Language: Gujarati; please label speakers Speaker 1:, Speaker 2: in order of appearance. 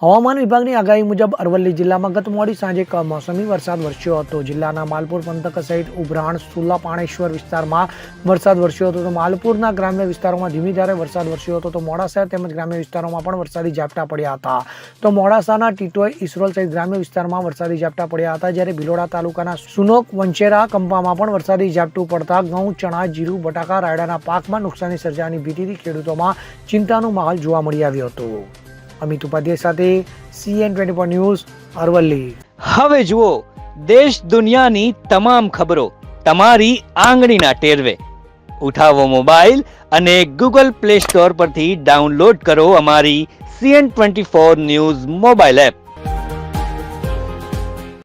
Speaker 1: હવામાન વિભાગની આગાહી મુજબ અરવલ્લી જિલ્લામાં ગત મોડી સાંજે કમોસમી વરસાદ વરસ્યો હતો. જિલ્લાના માલપુર પંથક સહિત ઉભરાણ, સુલા, પાણેશ્વર વિસ્તારમાં વરસાદ વરસ્યો હતો. તો માલપુરના ગ્રામ્ય વિસ્તારોમાં ધીમી ધારે વરસાદ વરસ્યો હતો. તો મોડાસા તેમજ ગ્રામ્ય વિસ્તારોમાં પણ વરસાદી ઝાપટા પડ્યા હતા. તો મોડાસાના ટીટોઈ, ઈસરોલ સહિત ગ્રામ્ય વિસ્તારમાં વરસાદી ઝાપટા પડ્યા હતા. જ્યારે ભિલોડા તાલુકાના સુનોક, વંચેરા, કંપામાં પણ વરસાદી ઝાપટું પડતા ઘઉં, ચણા, જીરું, બટાકા, રાયડાના પાકમાં નુકસાની સર્જાવાની ભીતિથી ખેડૂતોમાં ચિંતાનો માહોલ જોવા મળી આવ્યો હતો. અમિત ઉપાધ્યાય સાથે CN24 ન્યૂઝ, અરવલ્લી.
Speaker 2: હવે જુઓ દેશ દુનિયાની તમામ ખબરો તમારી આંગળીના ટેરવે. ઉઠાવો મોબાઈલ અને Google Play Store પરથી ડાઉનલોડ કરો અમારી CN24 ન્યૂઝ મોબાઈલ એપ.